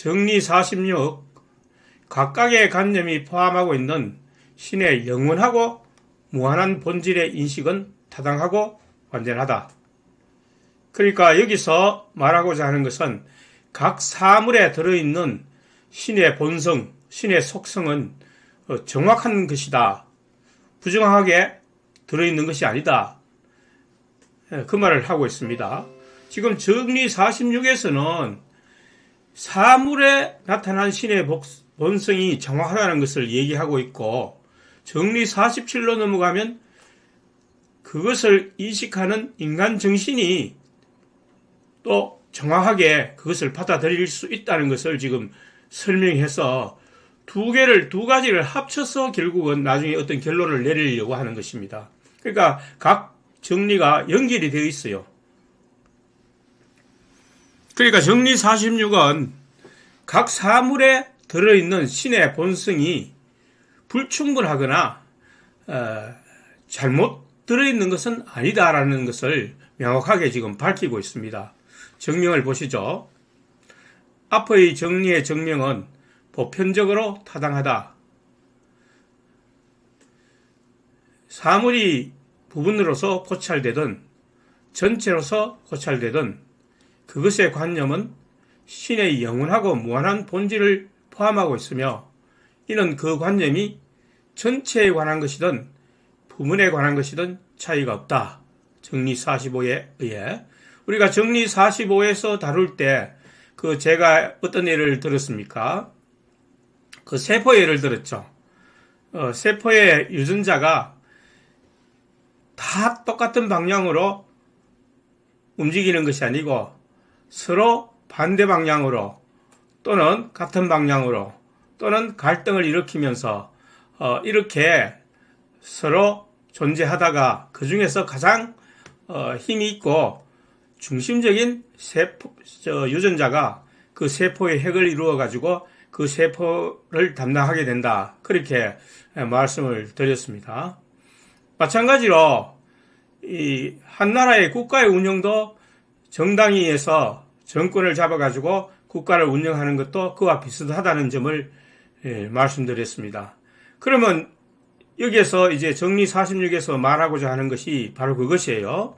정리 46 각각의 관념이 포함하고 있는 신의 영원하고 무한한 본질의 인식은 타당하고 완전하다. 그러니까 여기서 말하고자 하는 것은 각 사물에 들어있는 신의 본성, 신의 속성은 정확한 것이다. 부정하게 들어있는 것이 아니다. 그 말을 하고 있습니다. 지금 정리 46에서는 사물에 나타난 신의 본성이 정확하다는 것을 얘기하고 있고, 정리 47로 넘어가면 그것을 인식하는 인간 정신이 또 정확하게 그것을 받아들일 수 있다는 것을 지금 설명해서 두 가지를 합쳐서 결국은 나중에 어떤 결론을 내리려고 하는 것입니다. 그러니까 각 정리가 연결이 되어 있어요. 그러니까 정리 46은 각 사물에 들어있는 신의 본성이 불충분하거나 잘못 들어있는 것은 아니다라는 것을 명확하게 지금 밝히고 있습니다. 정명을 보시죠. 앞의 정리의 정명은 보편적으로 타당하다. 사물이 부분으로서 고찰되든 전체로서 고찰되든 그것의 관념은 신의 영원하고 무한한 본질을 포함하고 있으며, 이는 그 관념이 전체에 관한 것이든 부분에 관한 것이든 차이가 없다. 정리 45에 의해. 우리가 정리 45에서 다룰 때 제가 어떤 예를 들었습니까? 세포 예를 들었죠. 세포의 유전자가 다 똑같은 방향으로 움직이는 것이 아니고 서로 반대 방향으로 또는 같은 방향으로 또는 갈등을 일으키면서 이렇게 서로 존재하다가 그 중에서 가장 힘이 있고 중심적인 유전자가 그 세포의 핵을 이루어 가지고 그 세포를 담당하게 된다. 그렇게 말씀을 드렸습니다. 마찬가지로 이 한 나라의 국가의 운영도 정당위에서 정권을 잡아가지고 국가를 운영하는 것도 그와 비슷하다는 점을 말씀드렸습니다. 그러면 여기에서 이제 정리 46에서 말하고자 하는 것이 바로 그것이에요.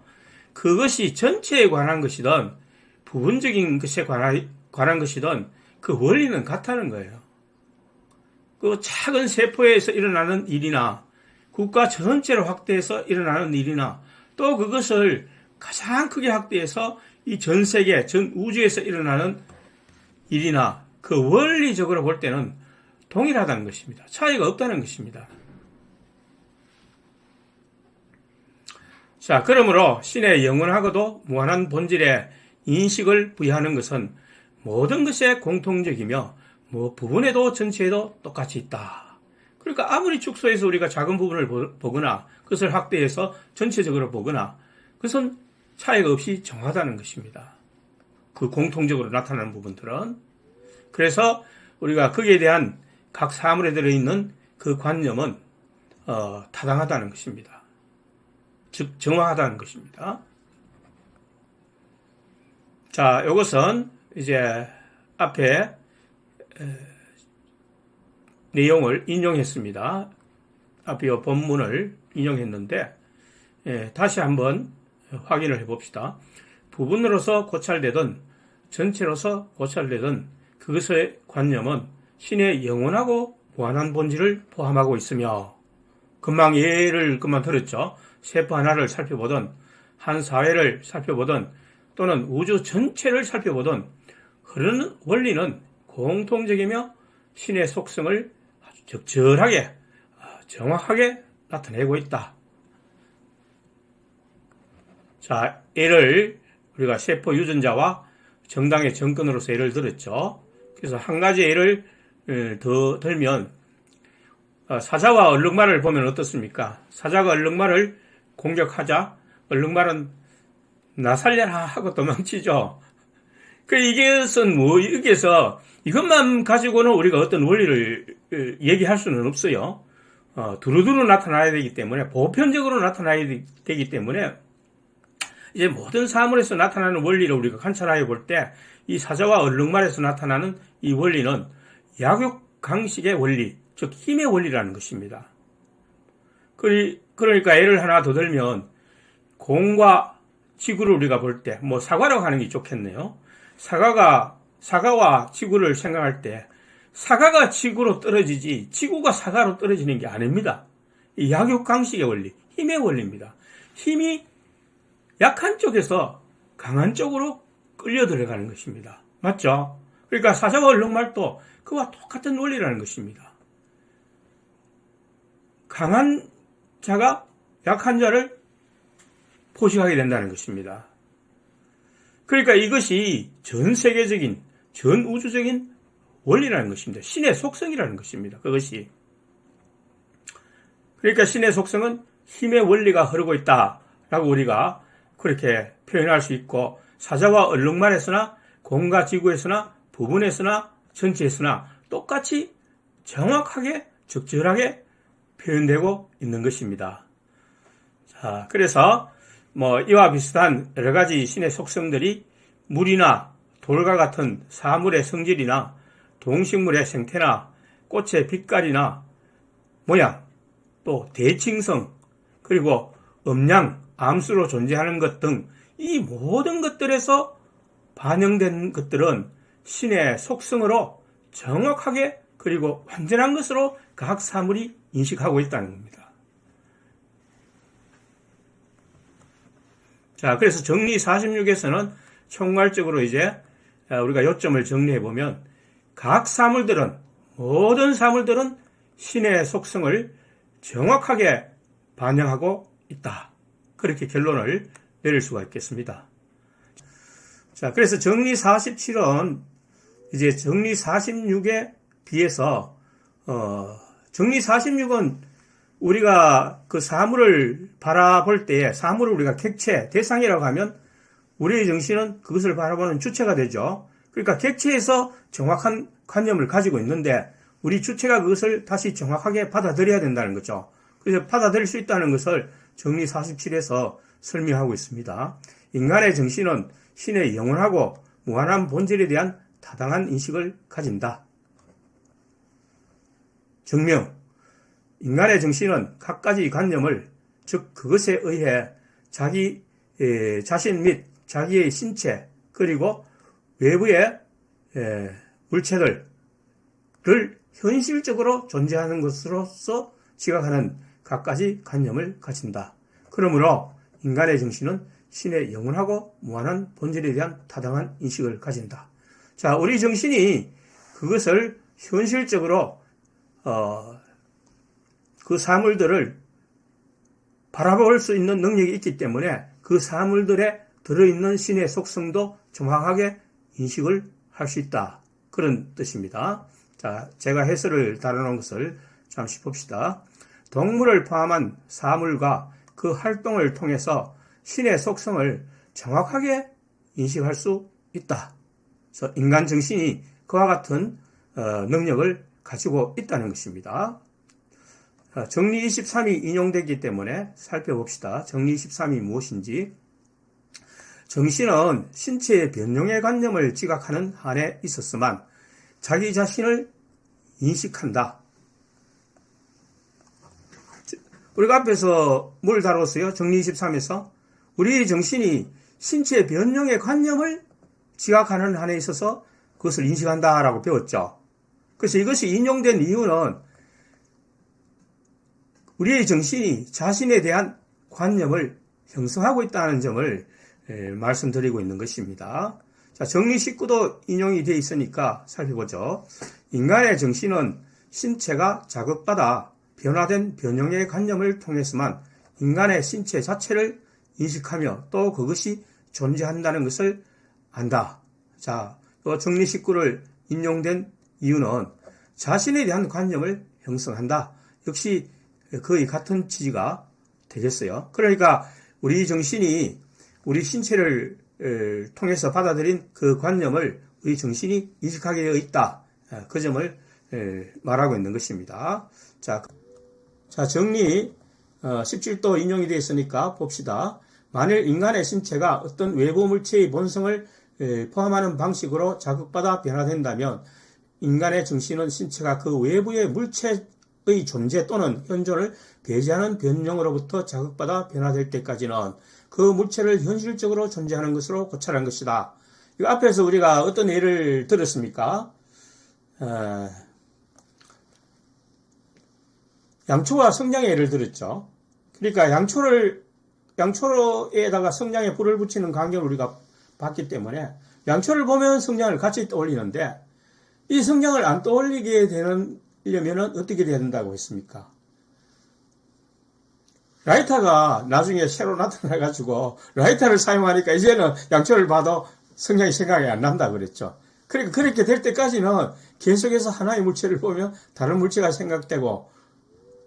그것이 전체에 관한 것이든 부분적인 것에 관한 것이든 그 원리는 같다는 거예요. 그 작은 세포에서 일어나는 일이나 국가 전체를 확대해서 일어나는 일이나 또 그것을 가장 크게 확대해서 이 전 세계, 전 우주에서 일어나는 일이나 그 원리적으로 볼 때는 동일하다는 것입니다. 차이가 없다는 것입니다. 자, 그러므로 신의 영원하고도 무한한 본질에 인식을 부여하는 것은 모든 것에 공통적이며 부분에도 전체에도 똑같이 있다. 그러니까 아무리 축소해서 우리가 작은 부분을 보거나 그것을 확대해서 전체적으로 보거나 그것은 차이가 없이 정확하다는 것입니다. 그 공통적으로 나타나는 부분들은. 그래서 우리가 거기에 대한 각 사물에 들어있는 그 관념은 타당하다는 것입니다. 즉 정확하다는 것입니다. 자, 이것은 이제 앞에 내용을 인용했습니다. 앞에 본문을 인용했는데 다시 한번 확인을 해봅시다. 부분으로서 고찰되든 전체로서 고찰되든 그것의 관념은 신의 영원하고 무한한 본질을 포함하고 있으며, 금방 예를 들었죠. 세포 하나를 살펴보든 한 사회를 살펴보든 또는 우주 전체를 살펴보든 흐르는 원리는 공통적이며 신의 속성을 아주 적절하게 정확하게 나타내고 있다. 자, 예를 우리가 세포 유전자와 정당의 정권으로서 예를 들었죠. 그래서 한 가지 예를 더 들면 사자와 얼룩말을 보면 어떻습니까? 사자가 얼룩말을 공격하자 얼룩말은 나 살려라 하고 도망치죠. 이것은 여기에서 이것만 가지고는 우리가 어떤 원리를 얘기할 수는 없어요. 두루두루 나타나야 되기 때문에, 보편적으로 나타나야 되기 때문에 이제 모든 사물에서 나타나는 원리를 우리가 관찰하여 볼 때 이 사자와 얼룩말에서 나타나는 이 원리는 약육강식의 원리, 즉 힘의 원리라는 것입니다. 그러니까 예를 하나 더 들면 공과 지구를 우리가 볼 때, 사과라고 하는 게 좋겠네요. 사과와 지구를 생각할 때 사과가 지구로 떨어지지 지구가 사과로 떨어지는 게 아닙니다. 이 약육강식의 원리, 힘의 원리입니다. 힘이 약한 쪽에서 강한 쪽으로 끌려 들어가는 것입니다. 맞죠? 그러니까 사자와 얼룩말도 그와 똑같은 원리라는 것입니다. 강한 자가 약한 자를 포식하게 된다는 것입니다. 그러니까 이것이 전 세계적인, 전 우주적인 원리라는 것입니다. 신의 속성이라는 것입니다. 그것이. 그러니까 신의 속성은 힘의 원리가 흐르고 있다라고 우리가 그렇게 표현할 수 있고, 사자와 얼룩말에서나 공과 지구에서나 부분에서나 전체에서나 똑같이 정확하게 적절하게 표현되고 있는 것입니다. 자, 그래서 이와 비슷한 여러 가지 신의 속성들이 물이나 돌과 같은 사물의 성질이나 동식물의 생태나 꽃의 빛깔이나 모양, 또 대칭성, 그리고 음양, 암수로 존재하는 것 등 이 모든 것들에서 반영된 것들은 신의 속성으로 정확하게 그리고 완전한 것으로 각 사물이 인식하고 있다는 겁니다. 자, 그래서 정리 46에서는 총괄적으로 이제 우리가 요점을 정리해 보면 각 사물들은, 모든 사물들은 신의 속성을 정확하게 반영하고 있다. 그렇게 결론을 내릴 수가 있겠습니다. 자, 그래서 정리 47은 이제 정리 46에 비해서, 정리 46은 우리가 그 사물을 바라볼 때에 사물을 우리가 객체, 대상이라고 하면 우리의 정신은 그것을 바라보는 주체가 되죠. 그러니까 객체에서 정확한 관념을 가지고 있는데 우리 주체가 그것을 다시 정확하게 받아들여야 된다는 거죠. 그래서 받아들일 수 있다는 것을 정리 47에서 설명하고 있습니다. 인간의 정신은 신의 영원하고 무한한 본질에 대한 타당한 인식을 가진다. 증명, 인간의 정신은 갖가지 관념을, 즉 그것에 의해 자기 자신 및 자기의 신체 그리고 외부의 물체들을 현실적으로 존재하는 것으로서 지각하는 갖가지 관념을 가진다. 그러므로 인간의 정신은 신의 영원하고 무한한 본질에 대한 타당한 인식을 가진다. 자, 우리 정신이 그것을 현실적으로 그 사물들을 바라볼 수 있는 능력이 있기 때문에 그 사물들에 들어있는 신의 속성도 정확하게 인식을 할 수 있다. 그런 뜻입니다. 자, 제가 해설을 다뤄놓은 것을 잠시 봅시다. 동물을 포함한 사물과 그 활동을 통해서 신의 속성을 정확하게 인식할 수 있다. 그래서 인간 정신이 그와 같은 능력을 가지고 있다는 것입니다. 정리 23이 인용되기 때문에 살펴봅시다. 정리 23이 무엇인지. 정신은 신체의 변형의 관념을 지각하는 한에 있었으만 자기 자신을 인식한다. 우리가 앞에서 뭘 다뤘어요? 정리 23에서 우리의 정신이 신체의 변형의 관념을 지각하는 한에 있어서 그것을 인식한다라고 배웠죠. 그래서 이것이 인용된 이유는 우리의 정신이 자신에 대한 관념을 형성하고 있다는 점을 말씀드리고 있는 것입니다. 자, 정리 19도 인용이 되어 있으니까 살펴보죠. 인간의 정신은 신체가 자극받아 변화된 변형의 관념을 통해서만 인간의 신체 자체를 인식하며 또 그것이 존재한다는 것을 안다. 자, 정리 19를 인용된 이유는 자신에 대한 관념을 형성한다. 역시 거의 같은 취지가 되겠어요. 그러니까 우리 정신이 우리 신체를 통해서 받아들인 그 관념을 우리 정신이 인식하게 되어 있다. 그 점을 말하고 있는 것입니다. 자, 정리 17도 인용이 되어 있으니까 봅시다. 만일 인간의 신체가 어떤 외부 물체의 본성을 포함하는 방식으로 자극받아 변화된다면 인간의 정신은 신체가 그 외부의 물체의 존재 또는 현존을 배제하는 변형으로부터 자극받아 변화될 때까지는 그 물체를 현실적으로 존재하는 것으로 고찰한 것이다. 이거 앞에서 우리가 어떤 예를 들었습니까? 양초와 성냥의 예를 들었죠. 그러니까 양초에다가 성냥에 불을 붙이는 광경을 우리가 봤기 때문에 양초를 보면 성냥을 같이 떠올리는데 이 성냥을 안 떠올리게 되려면 어떻게 돼야 된다고 했습니까? 라이터가 나중에 새로 나타나가지고 라이터를 사용하니까 이제는 양초를 봐도 성냥이 생각이 안 난다 그랬죠. 그러니까 그렇게 될 때까지는 계속해서 하나의 물체를 보면 다른 물체가 생각되고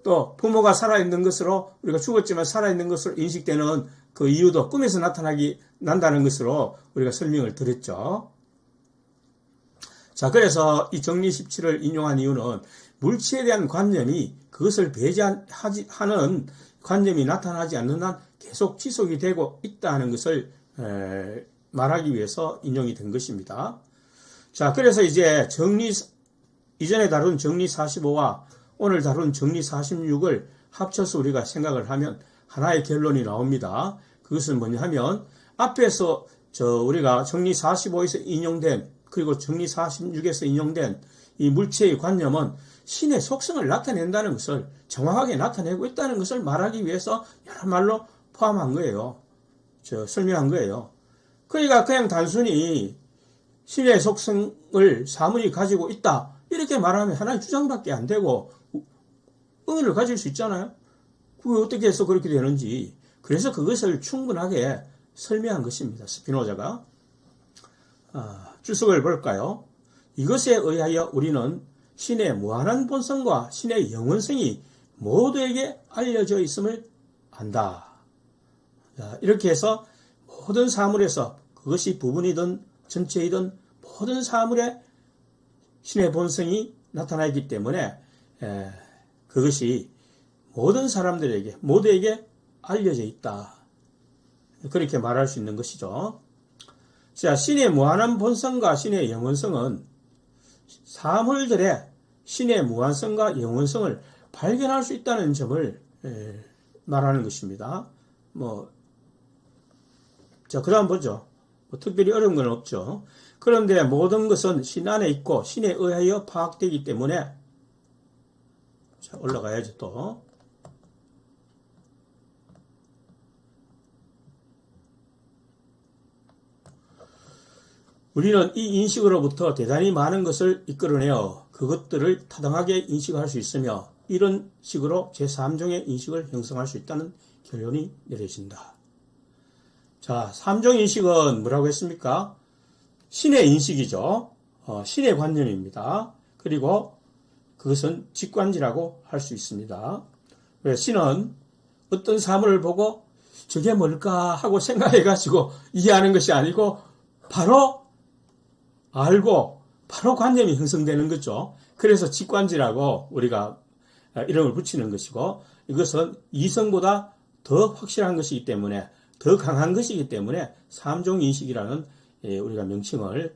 또 부모가 살아있는 것으로 우리가 죽었지만 살아있는 것으로 인식되는 그 이유도 꿈에서 난다는 것으로 우리가 설명을 드렸죠. 자, 그래서 이 정리 17을 인용한 이유는 물체에 대한 관념이 그것을 배제하는 관념이 나타나지 않는 한 계속 지속이 되고 있다는 것을 말하기 위해서 인용이 된 것입니다. 자, 그래서 이제 이전에 다룬 정리 45와 오늘 다룬 정리 46을 합쳐서 우리가 생각을 하면 하나의 결론이 나옵니다. 그것은 뭐냐 하면 앞에서 우리가 정리 45에서 인용된 그리고 정리 46에서 인용된 이 물체의 관념은 신의 속성을 나타낸다는 것을 정확하게 나타내고 있다는 것을 말하기 위해서 여러 말로 포함한 거예요. 설명한 거예요. 그러니까 그냥 단순히 신의 속성을 사물이 가지고 있다 이렇게 말하면 하나의 주장밖에 안 되고 의미를 가질 수 있잖아요. 그게 어떻게 해서 그렇게 되는지. 그래서 그것을 충분하게 설명한 것입니다. 스피노자가. 주석을 볼까요? 이것에 의하여 우리는 신의 무한한 본성과 신의 영원성이 모두에게 알려져 있음을 안다. 이렇게 해서 모든 사물에서 그것이 부분이든 전체이든 모든 사물에 신의 본성이 나타나 있기 때문에 그것이 모든 사람들에게 모두에게 알려져 있다. 그렇게 말할 수 있는 것이죠. 자, 신의 무한한 본성과 신의 영원성은 사물들의 신의 무한성과 영원성을 발견할 수 있다는 점을 말하는 것입니다. 자, 그 다음 보죠. 특별히 어려운 건 없죠. 그런데 모든 것은 신 안에 있고 신에 의하여 파악되기 때문에 자, 올라가야죠 또. 우리는 이 인식으로부터 대단히 많은 것을 이끌어내어 그것들을 타당하게 인식할 수 있으며 이런 식으로 제3종의 인식을 형성할 수 있다는 결론이 내려진다. 자, 3종 인식은 뭐라고 했습니까? 신의 인식이죠. 신의 관념입니다. 그리고 그것은 직관지라고 할 수 있습니다. 왜 신은 어떤 사물을 보고 저게 뭘까 하고 생각해가지고 이해하는 것이 아니고 바로 알고 바로 관념이 형성되는 거죠. 그래서 직관지라고 우리가 이름을 붙이는 것이고 이것은 이성보다 더 확실한 것이기 때문에 더 강한 것이기 때문에 삼종인식이라는 우리가 명칭을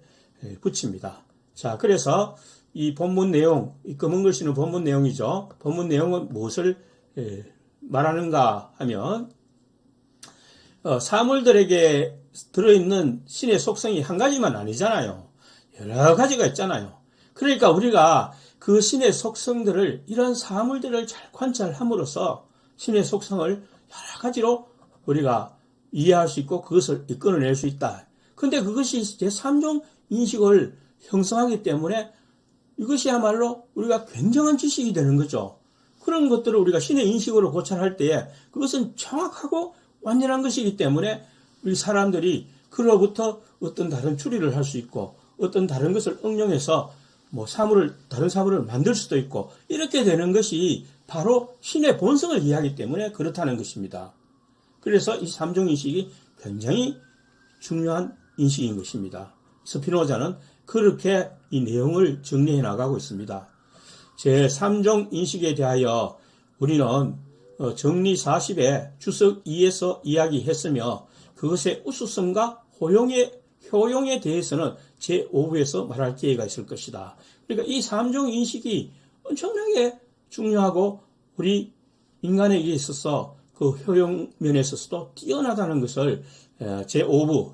붙입니다. 자, 그래서 이 본문 내용, 이 검은 글씨는 본문 내용이죠. 본문 내용은 무엇을 말하는가 하면 사물들에게 들어있는 신의 속성이 한 가지만 아니잖아요. 여러 가지가 있잖아요. 그러니까 우리가 그 신의 속성들을 이런 사물들을 잘 관찰함으로써 신의 속성을 여러 가지로 우리가 이해할 수 있고 그것을 이끌어낼 수 있다. 근데 그것이 제3종 인식을 형성하기 때문에 이것이야말로 우리가 굉장한 지식이 되는 거죠. 그런 것들을 우리가 신의 인식으로 고찰할 때에 그것은 정확하고 완전한 것이기 때문에 우리 사람들이 그로부터 어떤 다른 추리를 할 수 있고 어떤 다른 것을 응용해서 다른 사물을 만들 수도 있고 이렇게 되는 것이 바로 신의 본성을 이해하기 때문에 그렇다는 것입니다. 그래서 이 삼종 인식이 굉장히 중요한 인식인 것입니다. 스피노자는 그렇게 이 내용을 정리해 나가고 있습니다. 제3종 인식에 대하여 우리는 정리 40에 주석 2에서 이야기했으며 그것의 우수성과 호용의 효용에 대해서는 제5부에서 말할 기회가 있을 것이다. 그러니까 이 3종 인식이 엄청나게 중요하고 우리 인간에게 있어서 그 효용 면에 있어서도 뛰어나다는 것을 제5부,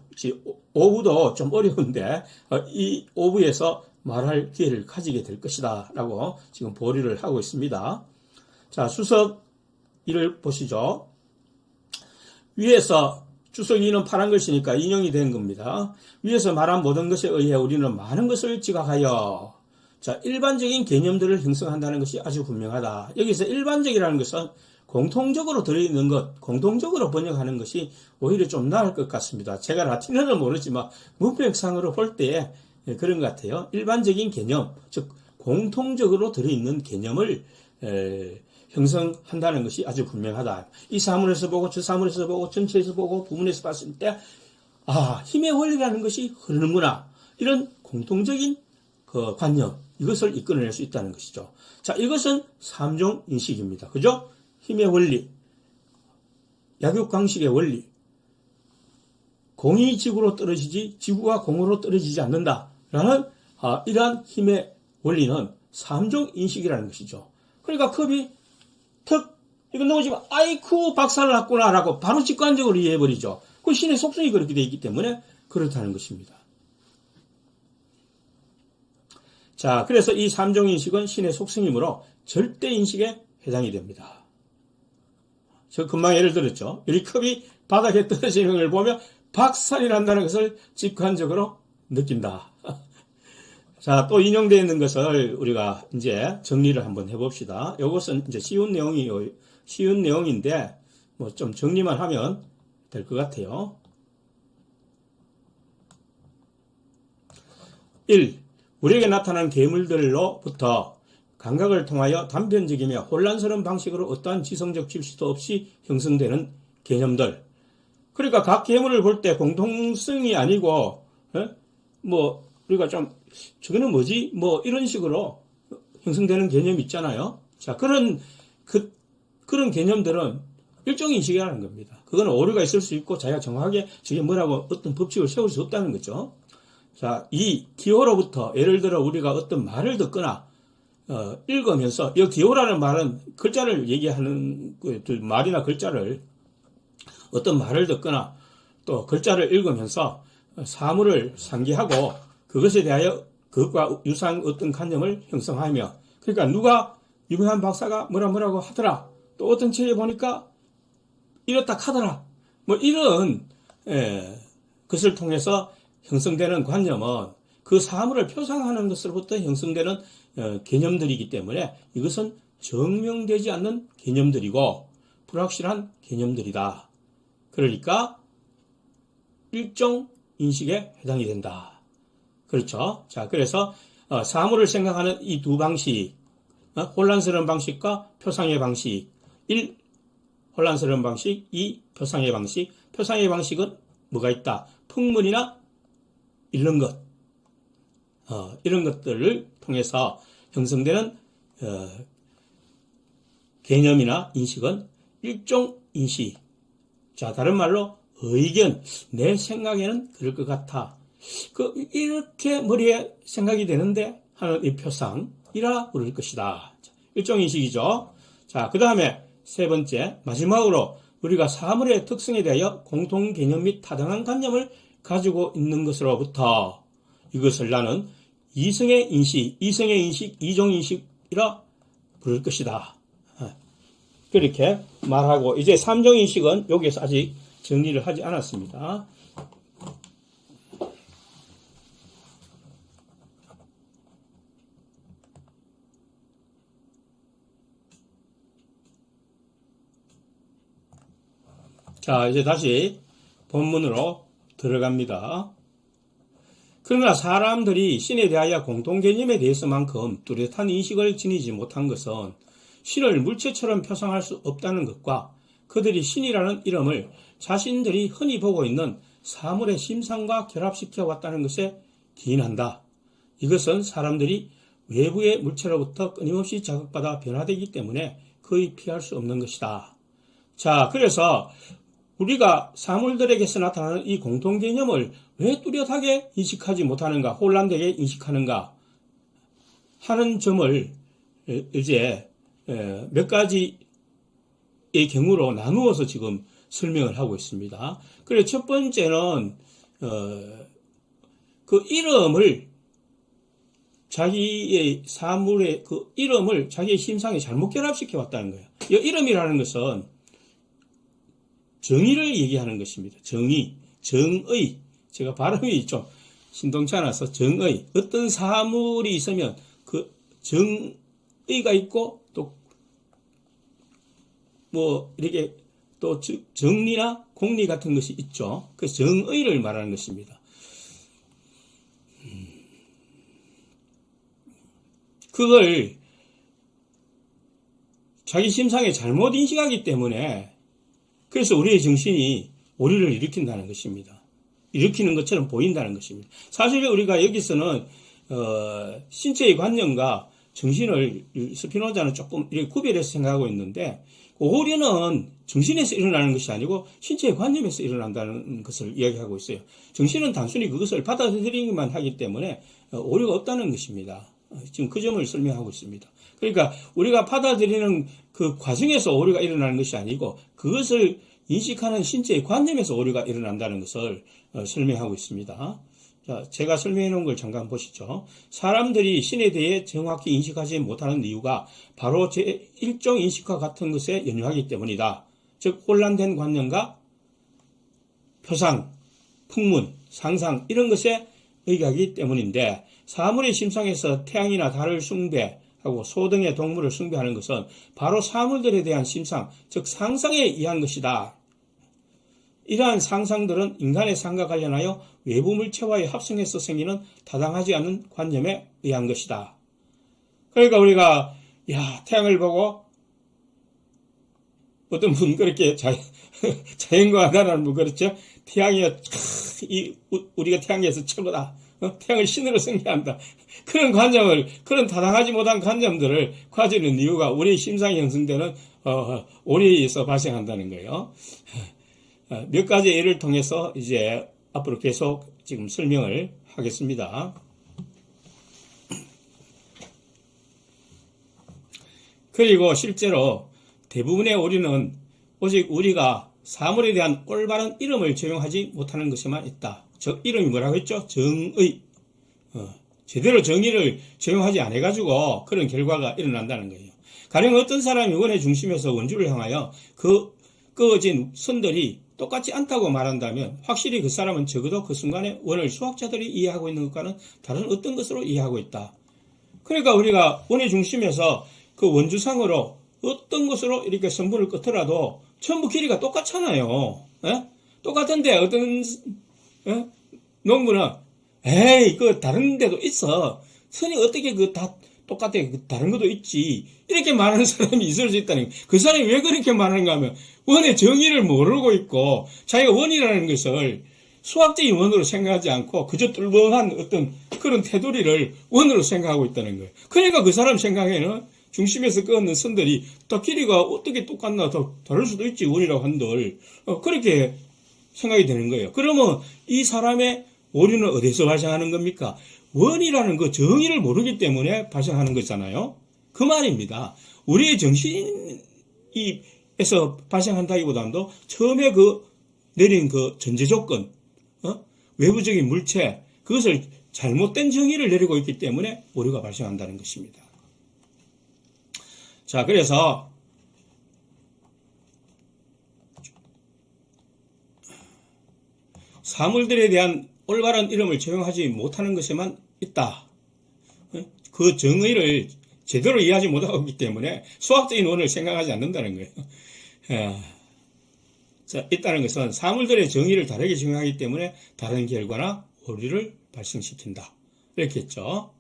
5부도 좀 어려운데 이 5부에서 말할 기회를 가지게 될 것이다 라고 지금 보류를 하고 있습니다. 자, 수석 1을 보시죠. 위에서 주석 2는 파란 글씨니까 인용이 된 겁니다. 위에서 말한 모든 것에 의해 우리는 많은 것을 지각하여 자, 일반적인 개념들을 형성한다는 것이 아주 분명하다. 여기서 일반적이라는 것은 공통적으로 들어있는 것, 공통적으로 번역하는 것이 오히려 좀 나을 것 같습니다. 제가 라틴어는 모르지만 문맥상으로 볼 때 그런 것 같아요. 일반적인 개념, 즉 공통적으로 들어있는 개념을 형성한다는 것이 아주 분명하다. 이 사물에서 보고 저 사물에서 보고 전체에서 보고 부분에서 봤을 때 힘의 원리라는 것이 흐르는구나. 이런 공통적인 그 관념, 이것을 이끌어낼 수 있다는 것이죠. 자, 이것은 3종 인식입니다. 그죠? 힘의 원리, 약육강식의 원리, 공이 지구로 떨어지지 지구가 공으로 떨어지지 않는다라는 이러한 힘의 원리는 3종 인식이라는 것이죠. 그러니까 컵이 턱 이거 넘어지면 아이쿠 박살을 났구나라고 바로 직관적으로 이해해버리죠. 그 신의 속성이 그렇게 되어 있기 때문에 그렇다는 것입니다. 자, 그래서 이 3종 인식은 신의 속성이므로 절대 인식에 해당이 됩니다. 저 금방 예를 들었죠. 이 컵이 바닥에 떨어지는 걸 보면 박살이 난다는 것을 직관적으로 느낀다. 자, 또 인용되어 있는 것을 우리가 이제 정리를 한번 해봅시다. 이것은 이제 쉬운 내용인데, 뭐 좀 정리만 하면 될 것 같아요. 1. 우리에게 나타나는 괴물들로부터 감각을 통하여 단편적이며 혼란스러운 방식으로 어떠한 지성적 질서도 없이 형성되는 개념들. 그러니까 각 괴물을 볼 때 공통성이 아니고, 우리가 좀, 저거는 뭐지? 뭐, 이런 식으로 형성되는 개념이 있잖아요. 자, 그런 개념들은 일종의 인식이라는 겁니다. 그거는 오류가 있을 수 있고, 자기가 정확하게 저게 뭐라고 어떤 법칙을 세울 수 없다는 거죠. 자, 이 기호로부터, 예를 들어 우리가 어떤 말을 듣거나, 읽으면서, 이 기호라는 말은 글자를 얘기하는, 말이나 글자를, 어떤 말을 듣거나, 또 글자를 읽으면서 사물을 상기하고, 그것에 대하여 그것과 유사한 어떤 관념을 형성하며, 그러니까 누가 유명한 박사가 뭐라고 하더라. 또 어떤 책에 보니까 이렇다 하더라. 뭐 이런 것을 통해서 형성되는 관념은 그 사물을 표상하는 것으로부터 형성되는 개념들이기 때문에 이것은 증명되지 않는 개념들이고 불확실한 개념들이다. 그러니까 일종 인식에 해당이 된다. 그렇죠. 자, 그래서 사물을 생각하는 이 두 방식, 혼란스러운 방식과 표상의 방식. 1. 혼란스러운 방식. 2. 표상의 방식. 표상의 방식은 뭐가 있다? 풍문이나 이런 것, 이런 것들을 통해서 형성되는 개념이나 인식은 일종 인식. 자, 다른 말로 의견, 내 생각에는 그럴 것 같아. 이렇게 머리에 생각이 되는데 하는 이 표상이라 부를 것이다. 일종 인식이죠. 자, 그 다음에 세 번째, 마지막으로 우리가 사물의 특성에 대하여 공통 개념 및 타당한 관념을 가지고 있는 것으로부터 이것을 나는 이성의 인식, 이종 인식이라 부를 것이다. 그렇게 말하고 이제 3종 인식은 여기에서 아직 정리를 하지 않았습니다. 자, 이제 다시 본문으로 들어갑니다. 그러나 사람들이 신에 대하여 공통 개념에 대해서만큼 뚜렷한 인식을 지니지 못한 것은 신을 물체처럼 표상할 수 없다는 것과 그들이 신이라는 이름을 자신들이 흔히 보고 있는 사물의 심상과 결합시켜 왔다는 것에 기인한다. 이것은 사람들이 외부의 물체로부터 끊임없이 자극받아 변화되기 때문에 거의 피할 수 없는 것이다. 자, 그래서 우리가 사물들에게서 나타나는 이 공통 개념을 왜 뚜렷하게 인식하지 못하는가, 혼란되게 인식하는가 하는 점을 이제 몇 가지의 경우로 나누어서 지금 설명을 하고 있습니다. 그래서 첫 번째는 그 이름을 자기의 사물의 그 이름을 자기의 심상에 잘못 결합시켜 왔다는 거예요. 이 이름이라는 것은 정의를 얘기하는 것입니다. 정의, 정의. 제가 발음이 좀 신동치 않아서 정의. 어떤 사물이 있으면 그 정의가 있고 또 뭐 이렇게 또 정리나 공리 같은 것이 있죠. 그 정의를 말하는 것입니다. 그걸 자기 심상에 잘못 인식하기 때문에 그래서 우리의 정신이 오류를 일으킨다는 것입니다. 일으키는 것처럼 보인다는 것입니다. 사실 우리가 여기서는 신체의 관념과 정신을 스피노자는 조금 이렇게 구별해서 생각하고 있는데 오류는 정신에서 일어나는 것이 아니고 신체의 관념에서 일어난다는 것을 이야기하고 있어요. 정신은 단순히 그것을 받아들이기만 하기 때문에 오류가 없다는 것입니다. 지금 그 점을 설명하고 있습니다. 그러니까 우리가 받아들이는 그 과정에서 오류가 일어나는 것이 아니고 그것을 인식하는 신체의 관념에서 오류가 일어난다는 것을 설명하고 있습니다. 자, 제가 설명해 놓은 걸 잠깐 보시죠. 사람들이 신에 대해 정확히 인식하지 못하는 이유가 바로 제1종 인식과 같은 것에 연유하기 때문이다. 즉 혼란된 관념과 표상, 풍문, 상상 이런 것에 의하기 때문인데 사물의 심상에서 태양이나 달을 숭배하고 소 등의 동물을 숭배하는 것은 바로 사물들에 대한 심상, 즉 상상에 의한 것이다. 이러한 상상들은 인간의 삶과 관련하여 외부 물체와의 합성에서 생기는 타당하지 않은 관념에 의한 것이다. 그러니까 우리가 태양을 보고 어떤 분 그렇게 자연과 하나라는 분 그렇죠? 태양이 우리가 태양에서 최고다. 태양을 신으로 숭배한다. 그런 관념을 그런 타당하지 못한 관념들을 가지는 이유가 우리 심상이 형성되는 오류에 의해서 발생한다는 거예요. 몇 가지 예를 통해서 이제 앞으로 계속 지금 설명을 하겠습니다. 그리고 실제로 대부분의 오류는 오직 우리가 사물에 대한 올바른 이름을 적용하지 못하는 것에만 있다. 즉 이름이 뭐라고 했죠? 정의. 제대로 정의를 적용하지 않아가지고 그런 결과가 일어난다는 거예요. 가령 어떤 사람이 원의 중심에서 원주를 향하여 그어진 선들이 똑같지 않다고 말한다면 확실히 그 사람은 적어도 그 순간에 원을 수학자들이 이해하고 있는 것과는 다른 어떤 것으로 이해하고 있다. 그러니까 우리가 원의 중심에서 그 원주상으로 어떤 것으로 이렇게 선분을 끄더라도 전부 길이가 똑같잖아요. 똑같은데 어떤 농부는 그 다른 데도 있어. 선이 어떻게 다 똑같아. 다른 것도 있지. 이렇게 말하는 사람이 있을 수 있다는 거예요. 그 사람이 왜 그렇게 말하는가 하면 원의 정의를 모르고 있고 자기가 원이라는 것을 수학적인 원으로 생각하지 않고 그저 뚫벙한 어떤 그런 테두리를 원으로 생각하고 있다는 거예요. 그러니까 그 사람 생각에는 중심에서 끄는 선들이 다 길이가 어떻게 똑같나 더 다를 수도 있지 원이라고 한들 그렇게 생각이 되는 거예요. 그러면 이 사람의 오류는 어디서 발생하는 겁니까? 원이라는 그 정의를 모르기 때문에 발생하는 거잖아요. 그 말입니다. 우리의 정신에서 발생한다기보다도 처음에 내린 전제 조건, 외부적인 물체, 그것을 잘못된 정의를 내리고 있기 때문에 오류가 발생한다는 것입니다. 자, 그래서 사물들에 대한 올바른 이름을 적용하지 못하는 것에만 있다. 그 정의를 제대로 이해하지 못하고 있기 때문에 수학적인 원을 생각하지 않는다는 거예요. 자, 있다는 것은 사물들의 정의를 다르게 적용하기 때문에 다른 결과나 오류를 발생시킨다. 이렇게 했죠.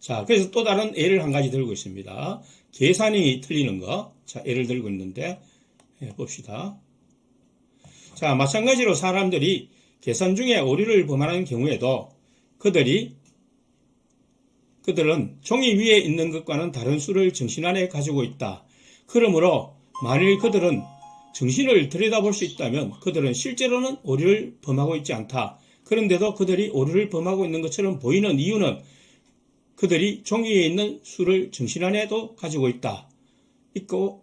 자, 그래서 또 다른 예를 한 가지 들고 있습니다. 계산이 틀리는 거. 자, 예를 들고 있는데 봅시다. 자, 마찬가지로 사람들이 계산 중에 오류를 범하는 경우에도 그들은 종이 위에 있는 것과는 다른 수를 정신 안에 가지고 있다. 그러므로 만일 그들은 정신을 들여다볼 수 있다면 그들은 실제로는 오류를 범하고 있지 않다. 그런데도 그들이 오류를 범하고 있는 것처럼 보이는 이유는 그들이 종이에 있는 수를 정신 안에도 가지고 있다고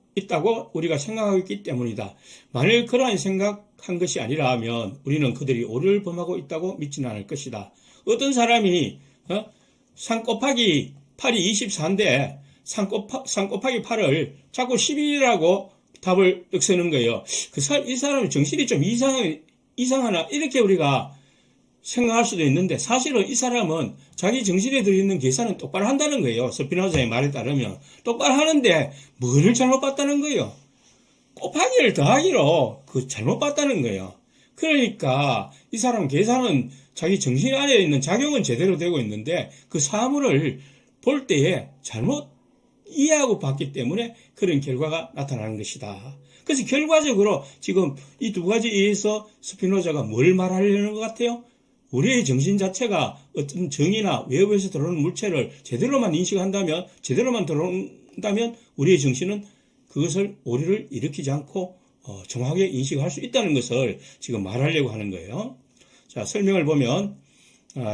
우리가 생각하고 있기 때문이다. 만일 그러한 생각한 것이 아니라면 우리는 그들이 오류를 범하고 있다고 믿지는 않을 것이다. 어떤 사람이 3 곱하기 8이 24인데 3 곱하기 8을 자꾸 11이라고 답을 쓰는 거예요. 이 사람은 정신이 좀 이상하나 이렇게 우리가 생각할 수도 있는데 사실은 이 사람은 자기 정신에 들어있는 계산은 똑바로 한다는 거예요. 스피노자의 말에 따르면 똑바로 하는데 뭐를 잘못 봤다는 거예요. 곱하기를 더하기로 잘못 봤다는 거예요. 그러니까 이 사람 계산은 자기 정신 안에 있는 작용은 제대로 되고 있는데 그 사물을 볼 때에 잘못 이해하고 봤기 때문에 그런 결과가 나타나는 것이다. 그래서 결과적으로 지금 이 두 가지에 의해서 스피노자가 뭘 말하려는 것 같아요? 우리의 정신 자체가 어떤 정의나 외부에서 들어오는 물체를 제대로만 인식한다면, 제대로만 들어온다면 우리의 정신은 그것을 오류를 일으키지 않고 정확하게 인식할 수 있다는 것을 지금 말하려고 하는 거예요. 자, 설명을 보면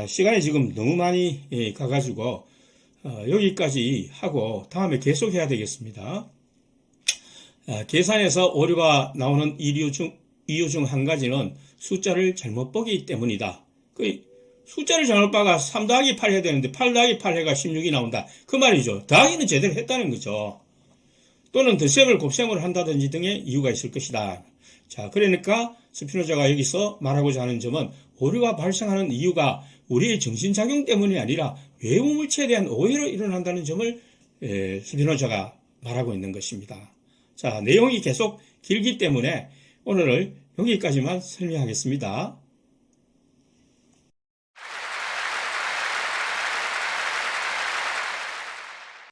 시간이 지금 너무 많이 가가지고 여기까지 하고 다음에 계속해야 되겠습니다. 계산에서 오류가 나오는 이유 중 한 가지는 숫자를 잘못 보기 때문이다. 숫자를 잘못 봐가 3 더하기 8 해야 되는데 8 더하기 8 해가 16이 나온다. 그 말이죠. 더하기는 제대로 했다는 거죠. 또는 덧셈을 곱셈을 한다든지 등의 이유가 있을 것이다. 자, 그러니까 스피노자가 여기서 말하고자 하는 점은 오류가 발생하는 이유가 우리의 정신작용 때문이 아니라 외부 물체에 대한 오해로 일어난다는 점을 스피노자가 말하고 있는 것입니다. 자, 내용이 계속 길기 때문에 오늘은 여기까지만 설명하겠습니다.